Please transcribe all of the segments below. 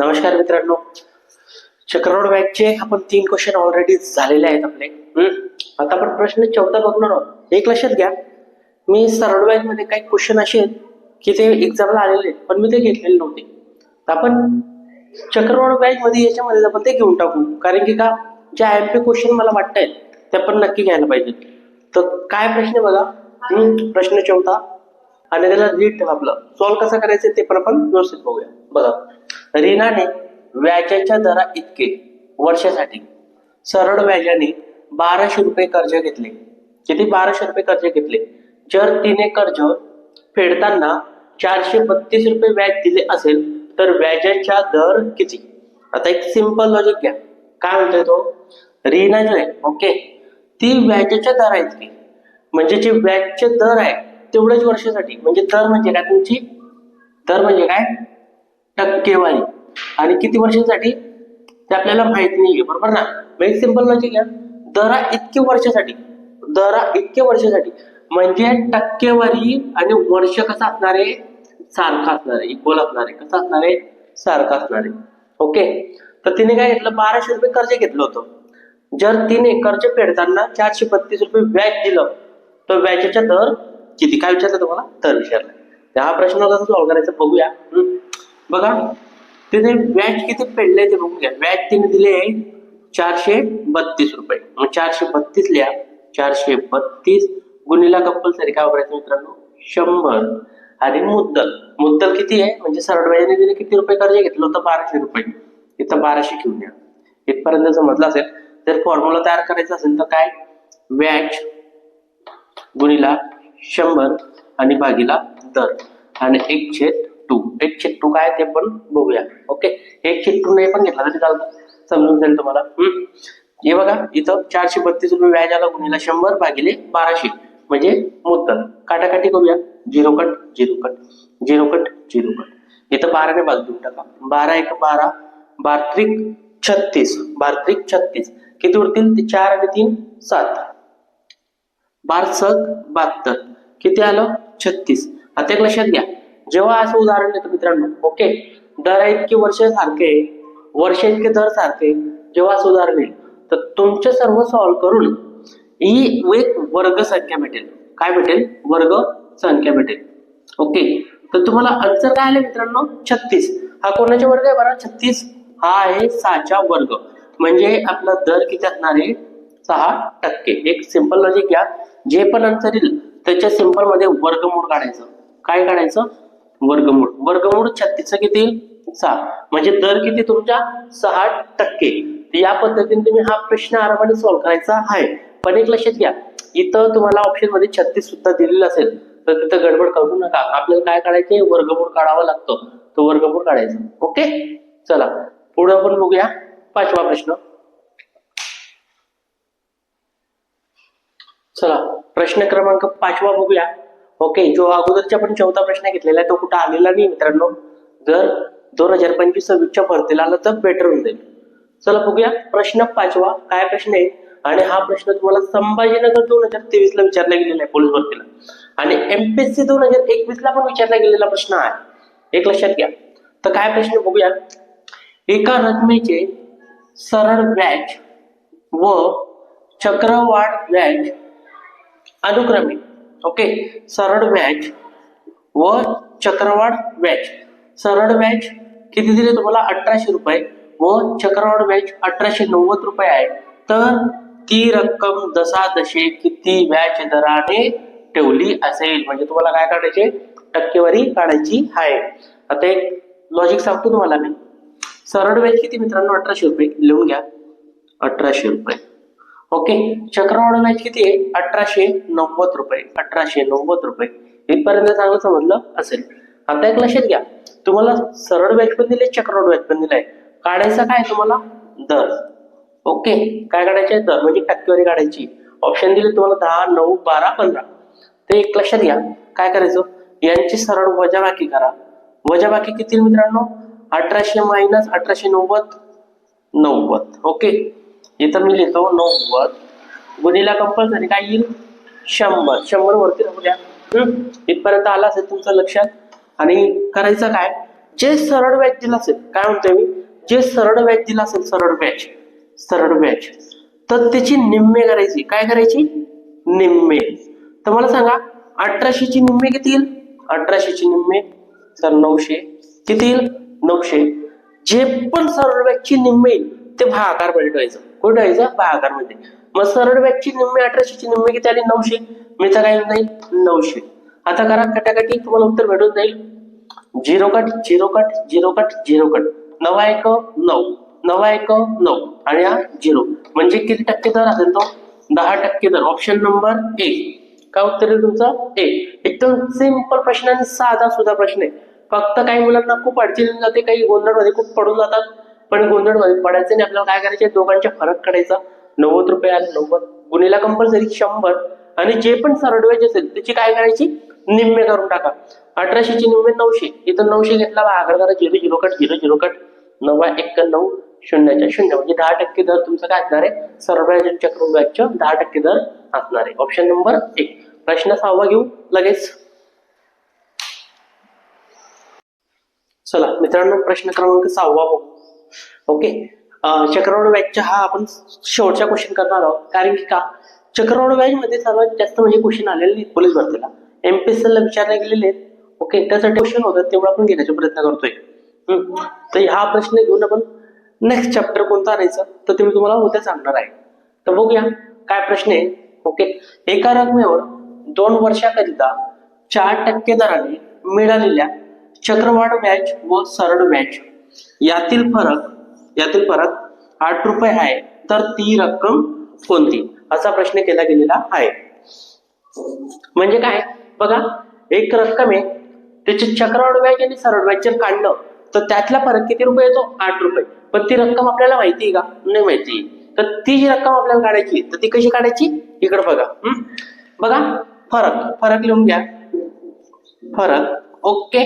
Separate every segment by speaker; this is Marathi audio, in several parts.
Speaker 1: नमस्कार मित्रांनो, चक्रवाढ व्याजचे आपण 3 क्वेश्चन ऑलरेडी झालेले आहेत आपले. आता आपण प्रश्न 14 बघणार आहोत. एक लक्षात घ्या, मी सरळ व्याज मध्ये काही क्वेश्चन असे आहेत की ते एक्झामला आलेले आहेत पण मी ते घेतलेले नव्हते. तर आपण चक्रवाढ व्याज मध्ये याच्यामध्ये आपण ते घेऊन टाकू, कारण की का ज्या एमपी क्वेश्चन मला वाटतायत ते आपण नक्की घ्यायला पाहिजे. तर काय प्रश्न आहे बघा, प्रश्न 14 आणि त्याला नीट आपलं सॉल्व्ह कसं करायचं ते पण आपण व्यवस्थित बघूया. बघा, रीनाने व्याजाच्या दरा इतके वर्षासाठी सरळ व्याजाने 1200 रुपये कर्ज घेतले. किती? 1200 रुपये कर्ज घेतले. जर तिने कर्ज फेडताना 432 रुपये व्याज दिले असेल तर व्याजाचा दर किती? आता एक सिंपल लॉजिक घ्या. काय म्हणतोय तो? रीना जो आहे, ओके, ती व्याजाच्या दरा इतकी म्हणजे जे व्याजचे दर आहे तेवढ्याच वर्षासाठी, म्हणजे दर म्हणजे काय तुमची? दर म्हणजे काय? टक्केवारी. आणि किती वर्षांसाठी ते आपल्याला माहित नाहीये, बरोबर ना? एक सिंपल लॉजिक घ्या, दरा इतके वर्षासाठी, दरा इतके वर्षासाठी म्हणजे टक्केवारी आणि वर्ष कसं असणार आहे? सारखं असणार आहे, इक्वल असणार आहे. कसं असणार आहे? सारखं असणार आहे. ओके, तर तिने काय घेतलं? 1200 रुपये कर्ज घेतलं होतं. जर तिने कर्ज फेडताना 432 रुपये व्याज दिलं तर व्याजाचा दर किती? काय विचारलं तुम्हाला? दर विचारलं. तर हा प्रश्न कसं सॉल्व्ह करायचा बघूया. बघा, तिने व्याज किती फेडले ते बघून घ्या. व्याज तिने दिले 432 रुपये. मग 432 लिहा. 432 गुणिला कंपल्सरी काय वापरायचं मित्रांनो? 100. आणि मुद्दल, मुद्दल किती आहे? म्हणजे सरळ व्याजाने तिने किती रुपये कर्ज घेतलं होतं? 1200 रुपये. इथं 1200 घेऊन या. इथपर्यंत समजलं असेल. जर फॉर्म्युला तयार करायचा असेल तर काय? व्याज गुणिला 100 आणि भागीला दर आणि 1/2. 1/2 काय ते पण बघूया. ओके, 1/2 नाही पण घेतला तरी चालतं, समजून जाईल तुम्हाला. हे बघा, इथं 432 रुपये व्याज आला गुणिला 100 भागिले 1200 म्हणजे मुद्दल. काटाकाटी करूया. 0 कट 0 कट 0 कट 0 कट. इथं 12 ने भाग देऊन टाका. 12 1 12, 12 त्रिक 36, 12 त्रिक 36. किती उरतील? ते 4 आणि 3 7, 12 सक 72. किती आलं? 36. आता एक लक्षात घ्या, जेव्हा असं उदाहरण देतो मित्रांनो, ओके, दर इतके वर्ष सारखे, वर्ष इतके दर सारखे, जेव्हा असं उदाहरण येईल तर तुमचे सर्व सॉल्व्ह करून ही एक वर्ग संख्या भेटेल. काय भेटेल? वर्ग संख्या भेटेल. ओके, तर तुम्हाला आन्सर काय आले मित्रांनो? 36. हा कोणाचा वर्ग आहे बरं? 36 हा आहे 6चा वर्ग. म्हणजे आपला दर किती असणार आहे? 6%. एक सिंपल लॉजिक घ्या, जे पण आन्सर येईल त्याच्या सिंपल मध्ये वर्गमूळ काढायचं. काय काढायचं? वर्गमूळ. वर्गमूळ 36 किती? 6. म्हणजे दर किती तुमच्या? 6%. या पद्धतीने तुम्ही हा प्रश्न आरामाने सॉल्व्ह करायचा आहे. पण एक लक्षात घ्या, इथं तुम्हाला ऑप्शन मध्ये 36 सुद्धा दिलेलं असेल तर तिथं गडबड करू नका. आपल्याला काय काढायचे? वर्गमूळ काढावा लागतो, तो वर्गमूळ काढायचा. ओके, चला पुढे आपण बघूया 5वा प्रश्न. चला प्रश्न क्रमांक 5वा बघूया. ओके, जो अगोदरच्या आपण 14 प्रश्न घेतलेला आहे तो कुठं आलेला नाही मित्रांनो. जर 2025-26च्या भरतीला आलं तर बेटर होऊन जाईल. चला बघूया प्रश्न 5वा काय प्रश्न आहे. आणि हा प्रश्न तुम्हाला संभाजीनगर 2023 ला विचारला गेलेला आहे पोलीस भरतीला, आणि एमपीएससी 2021 ला पण विचारला गेलेला प्रश्न आहे. एक लक्षात घ्या. तर काय प्रश्न बघूया. एका रकमेचे सरळ व्याज व चक्रवाढ व्याज अनुक्रमे, ओके, सरळ व्याज व चक्रवाढ व्याज. सरळ व्याज किती दिले तुम्हाला? 1800 रुपये व चक्रवाढ व्याज 1890 रुपये आहे. तर ती रक्कम जसाजशी किती व्याज दराने ठेवली असेल? म्हणजे तुम्हाला काय काढायचे? टक्केवारी काढायची आहे. आता एक लॉजिक सांगतो तुम्हाला मी. सरळ व्याज किती मित्रांनो? 1800 रुपये लिहून घ्या. 1800 रुपये. ओके, चक्रवाढ व्याज किती आहे? 1890 रुपये. 1890 रुपये. इथपर्यंत चांगलं समजलं असेल. आता एक लक्षात घ्या, तुम्हाला सरळ व्याज पण दिले, चक्रवाढ व्याज पण दिलाय. काढायचं काय तुम्हाला? दर. ओके, काय काढायचे? दर म्हणजे टक्केवारी काढायची. ऑप्शन दिले तुम्हाला 10, 9, 12, 15. ते एक लक्षात घ्या, काय करायचं? यांची सरळ वजाबाकी करा. वजाबाकी किती मित्रांनो? 1800 मायनस 1890, 90. ओके, इथं मी लिहितो 90 गुणिला कंपल्सरी काय येईल? 100. 100 वरती राहू द्या. इथपर्यंत आला असेल तुमचं लक्षात. आणि करायचं काय? जे सरळ व्याज दिलं असेल, काय म्हणतोय मी, जे सरळ व्याज दिलं असेल, सरळ व्याज, तर त्याची निम्मे करायची. काय करायची? निम्मे. तर मला सांगा 1800 ची निम्मे किती येईल? 1800 ची निम्मे तर 900. किती येईल? 900. जे पण सरळ व्याजची निम्मे येईल ते भागाकार मध्ये ठेवायचं. कुठे ठेवायचं? भागाकार मध्ये. मग सरळ व्याजची निम्मे 1800 ची निम्मे किती आली? 900. मी तर काय नाही 900. आता करा कटाकटी, तुम्हाला उत्तर भेटून जाईल. 0 कट 0 कट 0 कट 0 कट 9 1 9 9 1 9 आणि हा 0 म्हणजे किती टक्के दर असेल तो? 10% दर. Option number 1. काय उत्तर आहे तुमचं? 1. एकदम सिंपल प्रश्न आणि साधा सुद्धा प्रश्न आहे. फक्त काही मुलांना खूप अडचण येऊन जाते, काही गोंधळमध्ये खूप पडून जातात. पण गोंधळमध्ये पडायचं नाही. आपल्याला काय करायचे? दोघांच्या फरक काढायचा. 90 रुपये आले 90 गुणिला कंपल्सरी 100 आणि जे पण सरळ व्याज असेल त्याची काय करायची? निम्मे करून टाका. 1800 ची निम्मे 900. इथं 900 घेतला, भागाकार करा. 0 0 कट 0 0 कट 9 1 9 शून्याच्या शून्य म्हणजे 10% दर तुमचा काय असणार आहे? सरळ व्याज आणि चक्रवाढ व्याजच्या 10% दर असणार आहे. Option number 1. प्रश्न 6 घेऊ लगेच. चला मित्रांनो, प्रश्न क्रमांक 6 बघू. ओके, चक्रवाढ व्याजचा हा आपण शेवटचा क्वेश्चन करणार आहोत. कारण की का, चक्रवाढ व्याज मध्ये सर्वात जास्त म्हणजे क्वेश्चन आलेले आहेत पोलीस भरतीला, एमपीएससी ला विचारले गेलेले आहेत. ओके, त्यासाठी क्वेश्चन होतात तेवढा आपण घेण्याचा प्रयत्न करतोय. तर हा प्रश्न घेऊन आपण नेक्स्ट चॅप्टर कोणता आणायचा तर ते मी तुम्हाला उद्या सांगणार आहे. तर बघूया काय प्रश्न आहे. ओके, एका रकमेवर 2 वर्षाकरिता 4% दराने मिळालेल्या चक्रवाढ व्याज व सरळ व्याज यातील फरक 8 रुपये आहे, तर ती रक्कम कोणती? असा प्रश्न केला गेलेला आहे. म्हणजे काय बघा, एक रक्कम आहे, त्याचे चक्रवाढ व्याज आणि सरळ व्याज जर काढलं तर त्यातला फरक किती रुपये येतो? 8 रुपये. पण ती रक्कम आपल्याला माहिती आहे का? नाही माहिती. तर ती जी रक्कम आपल्याला काढायची तर ती कशी काढायची? इकडे बघा. बघा फरक लिहून घ्या. फरक ओके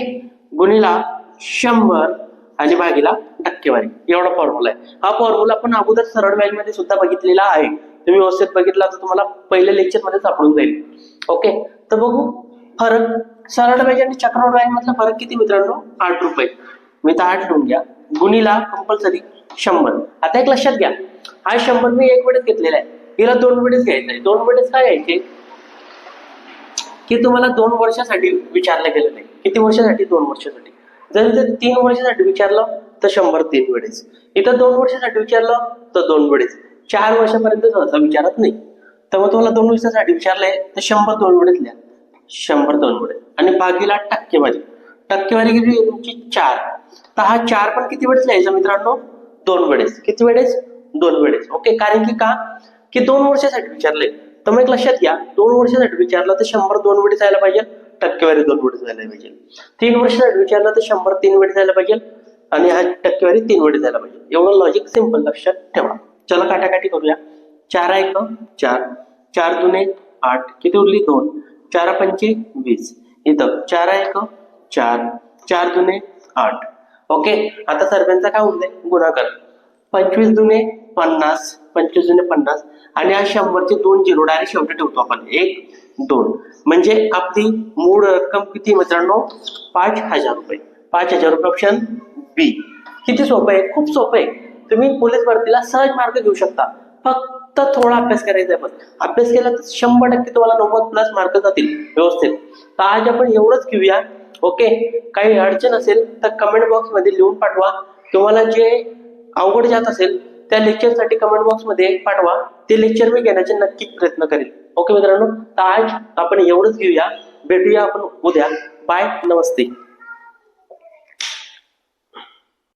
Speaker 1: गुणिला 100 आणि भागीला टक्केवारी, एवढा फॉर्म्युला आहे. हा फॉर्म्युला आपण अगोदर सरळ व्याज मध्ये सुद्धा बघितलेला आहे. तुम्ही व्यवस्थित बघितला तर तुम्हाला पहिल्या लेक्चर मध्ये सापडून जाईल. ओके, तर बघू फरक सरळ व्याज आणि चक्रवाढ व्याज मधला फरक किती मित्रांनो? 8 रुपये. मी तर 8 लिहून घ्या गुणिला कंपल्सरी 100. आता एक लक्षात घ्या, हा 100 मी एक वेळेस घेतलेला आहे, हिला 2 वेळेस घ्यायचा आहे. 2 वेळेस काय घ्यायचे की तुम्हाला 2 वर्षासाठी विचारलं गेलं नाही. किती वर्षासाठी? 2 वर्षासाठी. जर 3 वर्षासाठी विचारलं तर 100 3 वेळेस. इथं 2 वर्षासाठी विचारलं तर 2 वेळेस. 4 वर्षापर्यंत सहसा विचारत नाही. तर मग तुम्हाला 2 वर्षासाठी विचारलंय तर 100 2 वेळेस लिहा. 100 2 वेळेस आणि भागीला टक्केवारी. टक्केवारी किती आहे तुमची? 4. तर हा 4 पण किती वेळेस लिहायचा मित्रांनो? 2 वेळेस. किती वेळेस? 2 वेळेस. ओके, कारण की का की 2 वर्षासाठी विचारलंय. तर मग एक लक्षात घ्या, 2 वर्षासाठी विचारलं तर 100 2 वेळेस जायला पाहिजे, टक्केवारी 2 वेळेस जायला पाहिजे. 3 वर्षासाठी विचारलं तर 100 3 वेळेस जायला पाहिजे आणि हा टक्केवारी 3 वेळेस जायला पाहिजे. एवढं लॉजिक सिंपल लक्षात ठेवा. चला काटाकाटी करूया. 4 1 4 4 2 8 किती उरली? 2. 4 5 20. इथं 4 1 4 4 2 8. ओके, आता सर्वांचा काय होऊन जाईल? गुणाकार. 25 2 50 25 2 50 आणि हा 100 चे 2 झिरो डायरेक्ट शेवटी ठेवतो आपण. 1 2 म्हणजे आपली मूळ रक्कम किती मित्रांनो? 5000 रुपये. 5000 रुपये ऑप्शन बी. किती सोपं आहे? खूप सोपं आहे. तुम्ही पोलीस भरतीला सहज मार्क घेऊ शकता. फक्त थोडा अभ्यास करायचा आहे. पण अभ्यास केला तर 100% तुम्हाला 90+ मार्क जातील व्यवस्थित. तर आज आपण एवढंच घेऊया. ओके, काही अडचण असेल तर कमेंट बॉक्स मध्ये लिहून पाठवा. तुम्हाला जे अवघड जात असेल त्या लेक्चरसाठी कमेंट बॉक्स मध्ये पाठवा. ते लेक्चर मी घेण्याचे नक्की प्रयत्न करेल. ओके मित्रांनो, तर आज आपण एवढंच घेऊया. भेटूया आपण उद्या. बाय, नमस्ते.